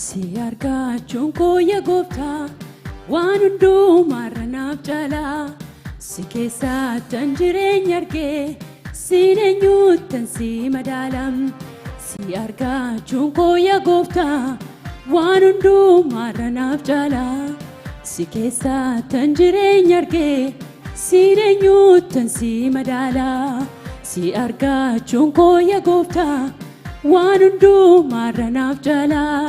Si argachuun koo yaa gooftaa waan hundumaarra naaf caalaa si keessaattan jireenya argee siin eenyuttan si madaalam si argachuun koo yaa gooftaa waan hundumaarra naaf caalaa si keessaattan jireenya argee siin eenyuttan si madaalaa si argachuun koo yaa gooftaa waan hundumaarra naaf caalaa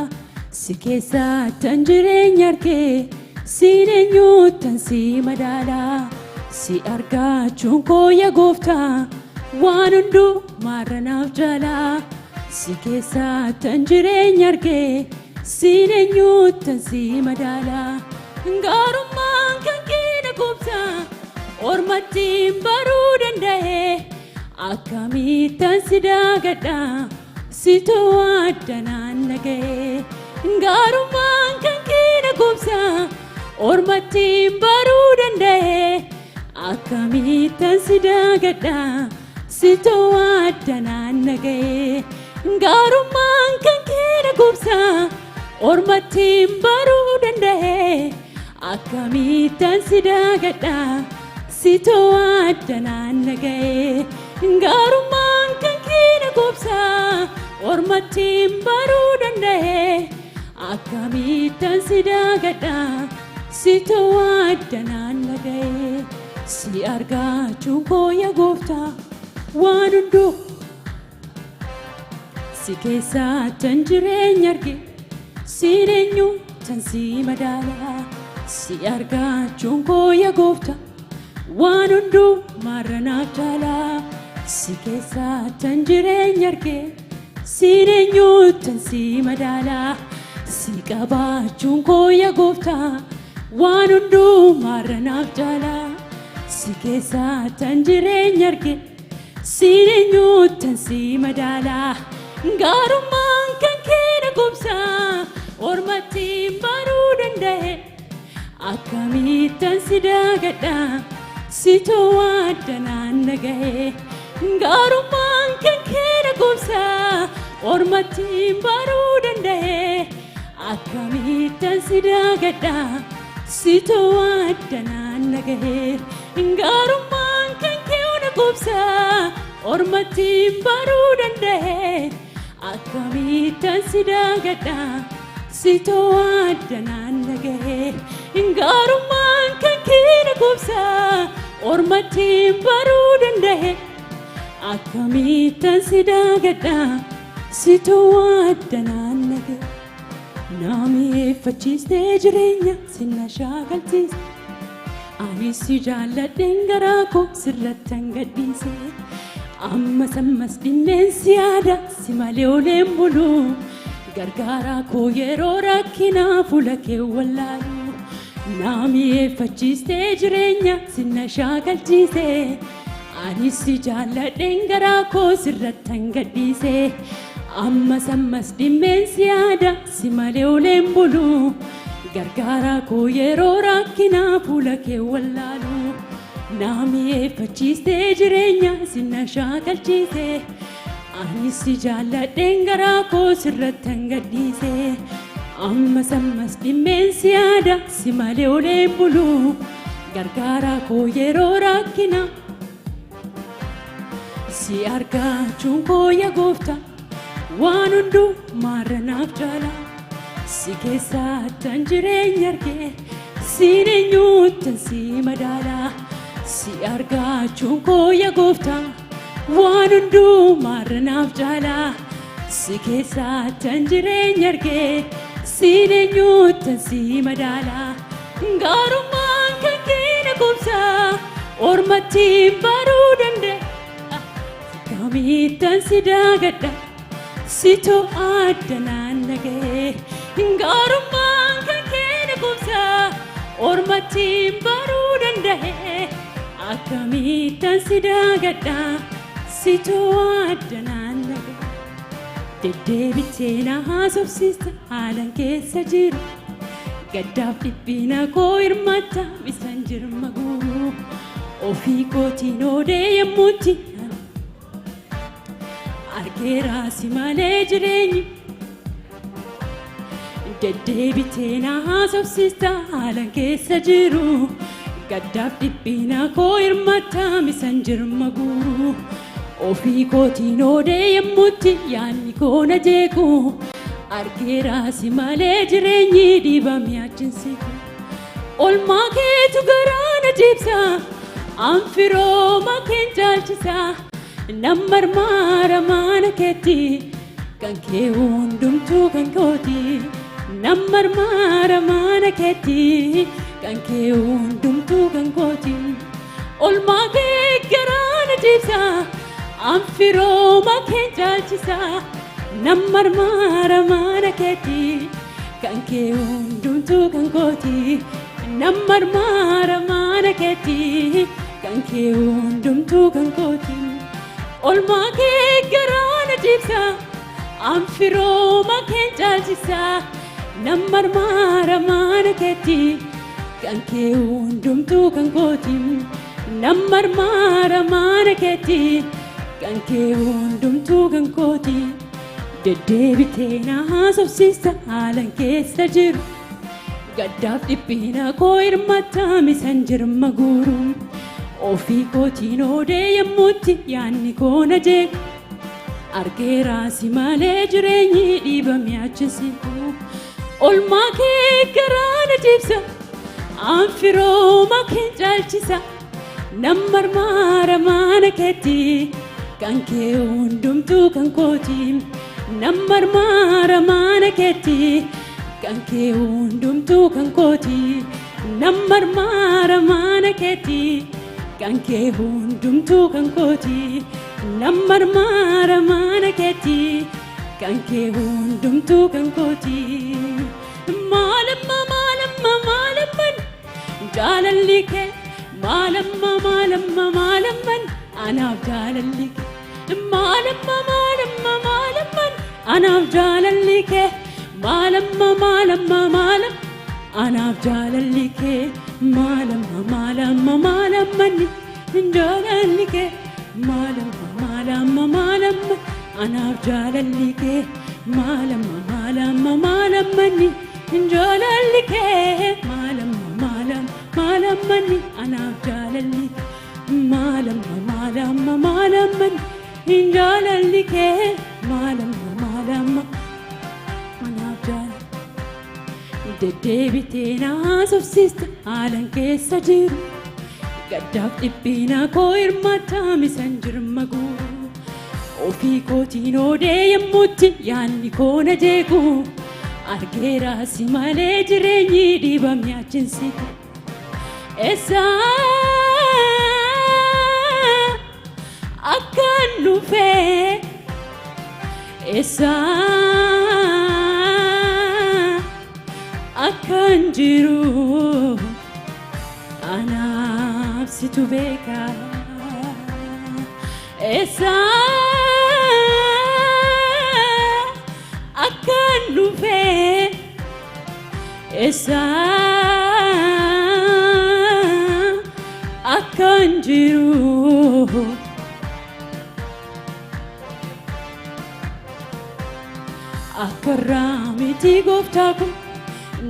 si keessaattan jireenya argee siin eenyuttan si madaalaa si argachuun koo yaa gooftaa waan hundumaarra naaf caalaa si keessaattan jireenya argee siin eenyuttan si madaalaa gaarummaan kan kee gooftaa ormattiin baruu danda'e akkamittan si daagadha situ addanaan nagee gaarummaan kan kee gooftaa ormattiin baruu danda'e akkamittan si daagadha situ addanaan nagee gaarummaan kan kee gooftaa ormattiin baruu danda'e akkamittan si daagadha situ addanaan nagee gaarummaan kan kee gooftaa ormattiin baruu danda'e akkamittan si daagadha situ addanaan nagee si argachuun koo yaa gooftaa waan hunduu si keessaattan jireenya argee siin eenyuttan si madaalaa si argachuun koo yaa gooftaa waan hundumaarra naaf caalaa si keessaattan jireenya argee siin eenyuttan si madaalaa si qabachuun koo yaa gooftaa waan hundumaarra naaf caalaa si keessaattan jireenya argee siin eenyuttan si madaalaa gaarummaan kan kee gooftaa ormattiin baruu danda'e akkamittan si daagadha situ addanaan nagee gaarummaan kan kee gooftaa ormattiin baruu danda'e akkamittan si daagadha situ addanaan nagee gaarummaan kan kee gooftaa ormattiin baruu danda'e akkamittan si daagadha situ addanaan nagee gaarummaan kan kee gooftaa ormattiin baruu danda'e akkamittan si daagadha situ addanaan nagee naa mi'eeffachiistee jireenya sinna shaakalchiise anis si jaalladheen garaa koo sirrattan gadhiise ammas ammas dhimmeensi yaada si malee oleen bulu gargaaraa koo yeroo rakkinaa fuula kee wallaalu naa mi'eeffachiistee jireenya sinna shaakalchiise anis si jaalladheen garaa koo sirrattan gadhiise ammas ammas dhimmeensi yaada si malee oleen bulu gargaaraa koo yeroo rakkinaa fuula kee wallaalu naa mi'eeffachiistee jireenya sinna shaakalchiise anis si jaalladheen garaa koo sirrattan gadhiise ammas ammas dhimmeensi yaada si malee oleen bulu gargaaraa koo yeroo rakkinaa si argachuun koo yaa gooftaa waan hundumaarra naaf caalaa si keessaattan jireenya argee siin eenyuttan si madaalaa si argachuun koo yaa gooftaa waan hundumaarra naaf caalaa si keessaattan jireenya argee siin eenyuttan si madaalaa gaarummaan kan kee gooftaa ormattiin baruu danda'e akkamittan si daagadha situ addanaan nagee gaarummaan kan kee gooftaa ormattiin baruu danda'e akkamittan si daagadha situ addanaan nagee deddeebitee na haasofsiista haalan keessa jiru gaddaaf dhiphina koo hirmaata bisan jirma guuru ofii kootiin oodee yemmuutti argeera si malee jireenyi deddeebitee na haasofsiista haalan keessa jiru gaddaaf dhiphina koo hirmataa misan jirma guuru ofii kootiin oodee yemmutti yaanni koo na jeequ argeeraasi malee jireenyi dhiibame achinsiiku olmaa keetu garaa na jibsa anfirooma keen caalchisa nammarmaara maana keetti kan kee hundumtuu kan kooti nammarmaara maana keetti kan kee hundumtuu kan kooti olmaa kee garaa na jibsa anfirooma keen caalchisa nammarmaara maana keetti kan kee hundumtuu kan kooti nammarmaara maana keetti kan kee hundumtuu kan kooti olmaa kee garaa na jibsa anfirooma keen caalchisa nammarmaara maana keetti kan kee hundumtuu kan kooti nammarmaara maana keetti kan kee hundumtuu kan kooti deddeebitee na haasofsiista haalan keessa jiru gaddaaf dhiphina koo hirmataa misan jirma guuru ofii kootiin oodee yemmutti yaanni koo na jeequ argeeraasi malee jireenyi dhiibame achinsiiku olmaa kee garaa na jibsa anfirooma keen caalchisa nammarmaara maana keetti kan kee hundumtuu kan kooti nammarmaara maana keetti kan kee hundumtuu kan kooti nammarmaara maana keetti kan kee hundumtuu kan kooti nammarmaara maana keetti kan kee hundumtuu kan kooti maalamma maalamma maalamman jaalalli kee maalamma maalamma maalamman anaaf jaalalli kee maalamma maalamma maalamman anaaf jaalalli kee maalamma maalamma maalam anaaf jaalalli kee maalamma maalamma maalamman jaalalli kee maalamma maalamma maalamma anaaf jaalalli kee maalamma maalamma maalamman jaalalli kee maalamma maalamma maalamman anaaf jaalalli maalamma maalamma maalamman jaalalli kee maalamma maalamma anaaf jaalalli deddeebitee na haasofsiista haalan keessa jiru gaddaaf dhiphina koo hirmataa misan jirma guuru ofii kootiin oodee yemmutti yaanni koo na jeequ argeeraasi malee jireenyi dhiibame achinsiiku eessaa akkan dhufee eessaa akkan jiru anaaf situ beeka eessaa akkan dhufee eessaa akkan jiru akkarraa miti gooftaa kun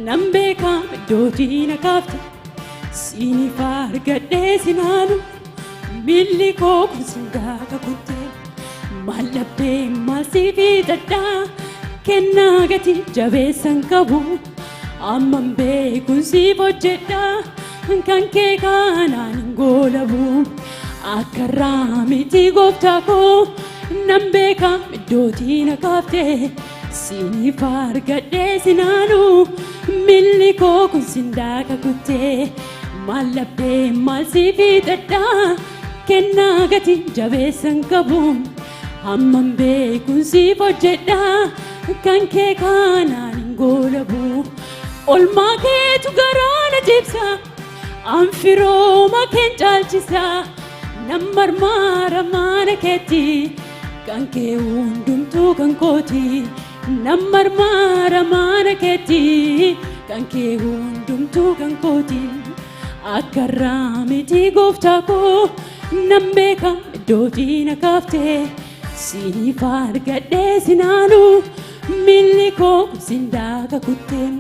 nan beekam iddootii na kaafte siiniif argadhee sinaalu milli koo kun sindaaka kuttee maal dhabdee maal siif hidhadhaa kennaa gati jabeessan qabu amman beekun siif hojjedhaa kan kee kanaan hin goolabu akkarraa miti gooftaa koo nan beekam iddootii na kaafte siiniif argadhee sinaalu milli koo kun sindaaka kuttee maal dhabdee maal siif hidhadhaa kennaa gati jabeessan qabu amman beekun siif hojjedhaa kan kee kanaan hin goolabu olmaa keetu garaa na jibsa anfirooma keen caalchisa nammarmaara maana keetti kan kee hundumtuu kan kooti nammarmaara maana keetti kan kee hundumtuu kan kooti akkarraa miti gooftaa koo nan beekam iddootii na kaafte siiniif argadhee sinaalu milli koo sindaaka kutteen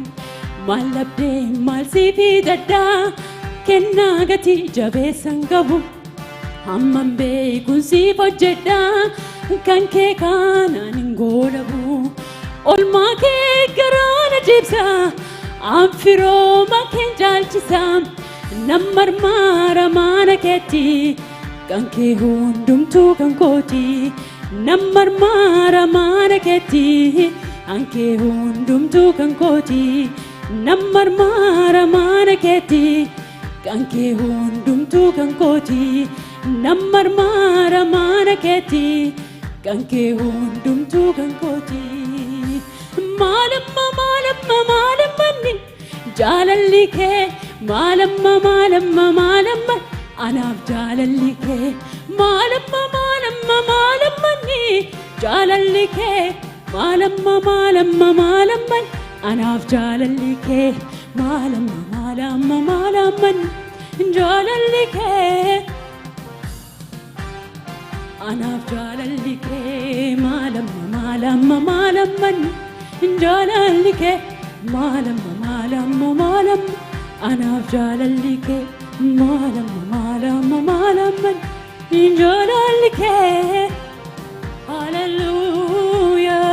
maal labdee maal siifii daddaa kennaa gatii jabeessan qabu hamman beekuun siif hojjedha kan kee kaanaan hin goolabu olmaa kee garaana jibsa anfirooma keen jaalchisa nan marmaara maana keetti kan kee hundumtuu kan kooti nan marmaara maana keetti kan kee hundumtuu kan kooti nan marmaara maana keetti kan kee hundumtuu kan kooti nan marmaara maana keetti kan kee hundumtuu kan kooti maalamma maalamma maalammanni jaalalli kee maalamma maalamma maalamma anaaf jaalalli kee maalamma maalamma maalammanni jaalalli kee maalamma maalamma maalamman anaaf jaalalli kee maalamma maalamma maalamman jaalalli kee anaaf jaalalli kee maalamma maalamma maalamman jaalalli kee maalamma maalamma maalamma anaaf jaalalli kee maalamma maalamma maalamman jaalalli kee hallelujah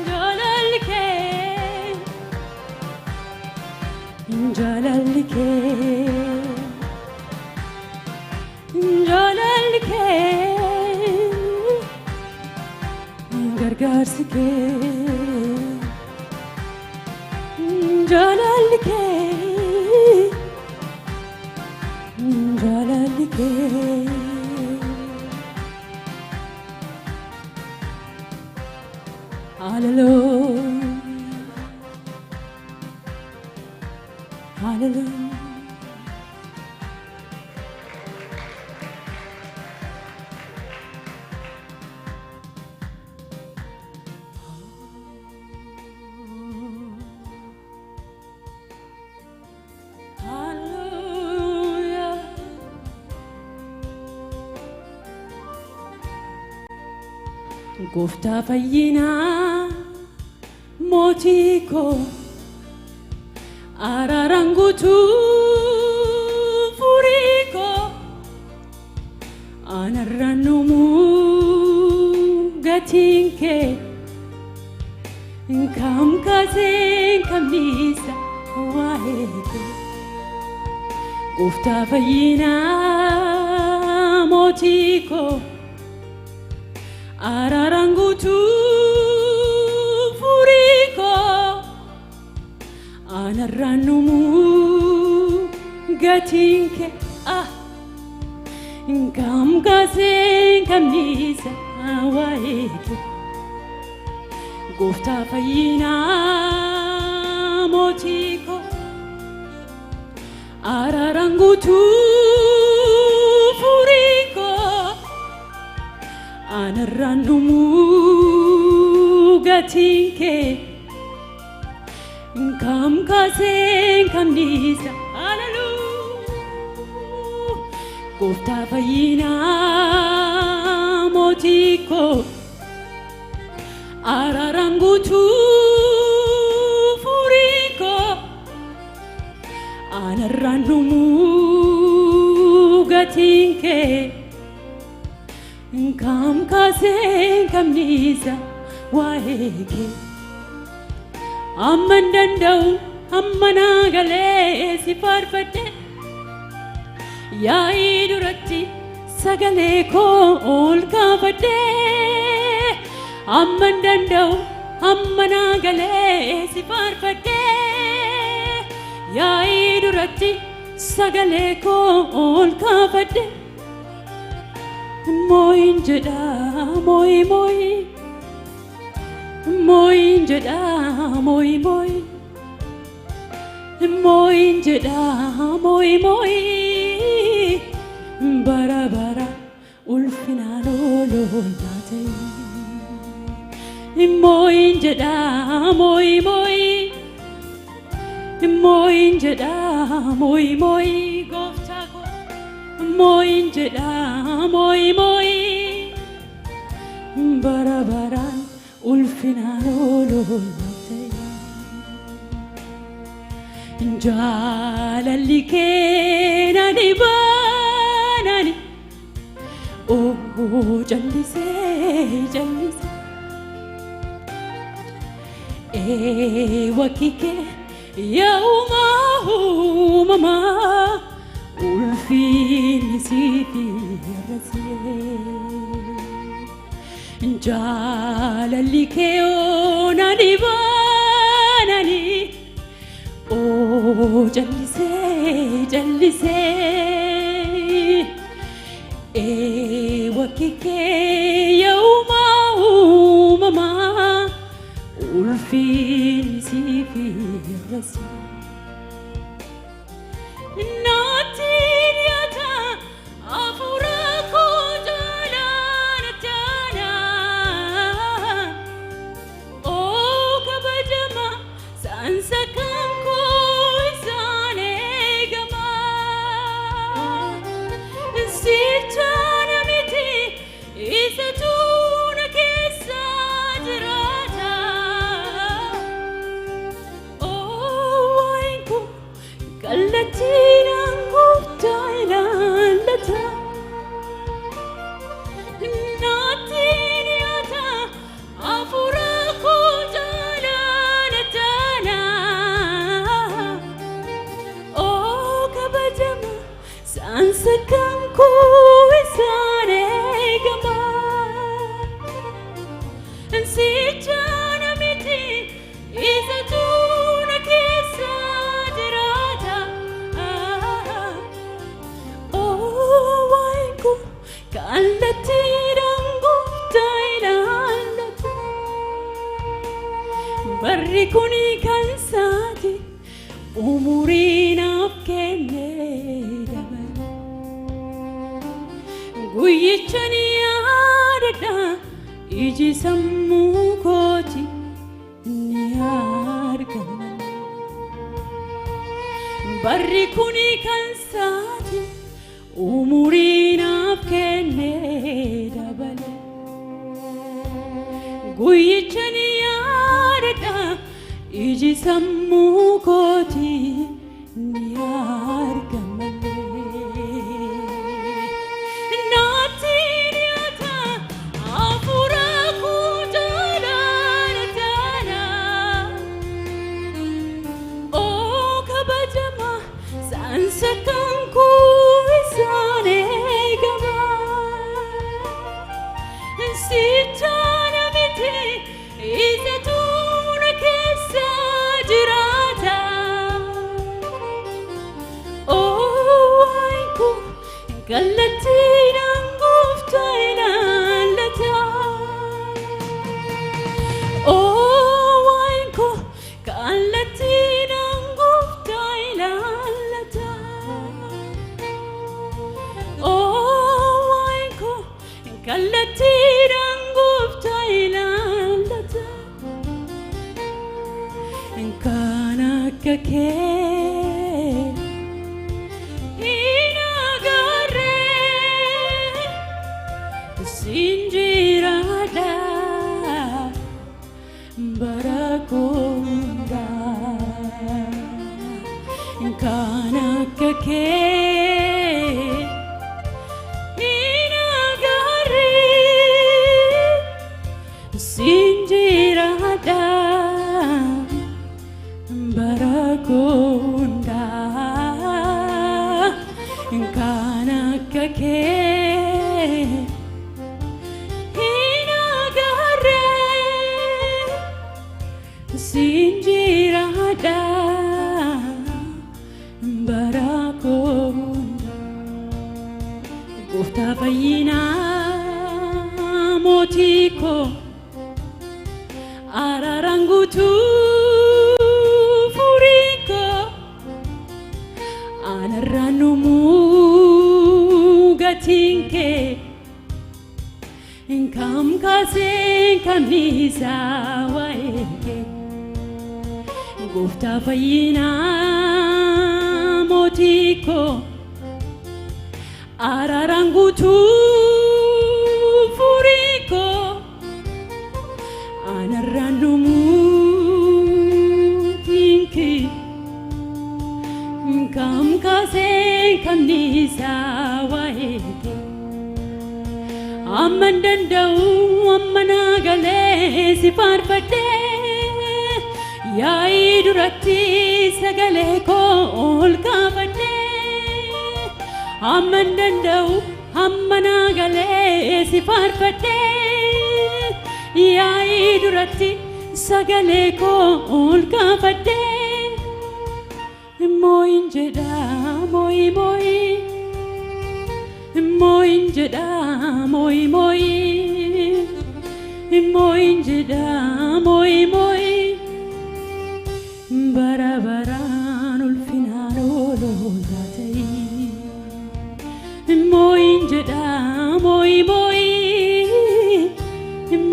jaalalli kee jaalalli kee jaalalli kee gargaarsi kee jaalalli kee jaalalli kee hallelujah hallelujah Gooftaa fayyinaa mootii koo araaraan guutuu furii koo anarraan dhumuu gatiin kee kam kaasee kam dhiisa waa'ee kee Gooftaa fayyinaa mootii koo araaraan guutuu furii koo anarraan dhumuu gatiin kee kam kaasee kam dhiisa waa'ee kee Gooftaa fayyinaa mootii koo araaraan guutuu furii koo anarraan dhumuu gatiin kee kam kaasee kam dhiisa hallelujah Gooftaa fayyinaa mootii koo araaraan guutuu furii koo anarraan dhumuu gatiin kee kam kaasee kam dhiisa waa'ee kee amman danda'u amma naa galee si faarfadhe yaa'ii duratti sagalee koo ol kaafadhe amman danda'u amma naa galee si faarfadhe yaa'ii duratti sagalee koo ol kaafadhe mooyin jedha mooyi mooyi mooyin jedha mooyi mooyi mooyin jedha mooyi mooyi bara bara ulfinaan oloolate mooyin jedha mooyi mooyi mooyin jedha mooyi mooyi gooftaa koo mooyin jedha mooyi mooyi barabaran ulfinaan oololmaate jaalalli kee na dhibaanani jallisee jallisee wakki kee yaumamaa ulfinni sitti hir'isee jaalalli kee na dhibaanani jallisee jallisee wakki kee yaumamaa ulfinni sitti hir'isee barri kuni kan saati umuriinaaf kennee dabala guyyicha ni yaadadha iji sammuu kooti ni argama barri kuni kan saati umuriinaaf kennee dabala guyyicha ni iji sammuu kooti ni argama naatti dhiyaata hafuura koo jaallatana kabajama saansa kan koo isaan eegama sichaana miti isatu kallattiidhaan gooftaa ilaallata waa'een koo kallattiidhaan gooftaa ilaallata waa'een koo kallattiidhaan gooftaa ilaallata kan akka kee sinjirada barakunda kan akka kee inagarre sinjirada barakunda kan akka kee sinjirada barakunda gooftaa fayyinaa mootii koo araaraan guutuu furii koo anarraan dhumuu gatiin kee kam kaasee kamisaa waa'ee kee gooftaa fayyinaa mootii koo araaraan guutuu furii koo kamnisa waeke amman dandau ammana gale sifarfadde yaai duratti sagale ko ol kaafadde amman dandau ammana gale sifarfadde yaai duratti sagale ko ol kaafadde moyin jedha moyi moyi moyin jedha moyi moyi moyin jedha moyi moyi bara baran ulfinaan ololaatai moyin jedha moyi moyi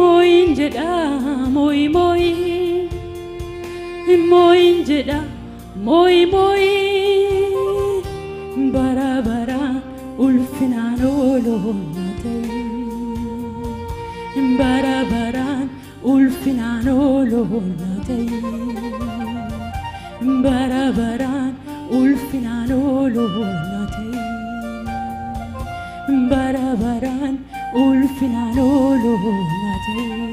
moyin jedha moyi moyi moyin jedha moy moy bara bara ulfinaan ololaatai bara bara ulfinaan ololaatai bara bara ulfinaan ololaatai bara bara ulfinaan ololaatai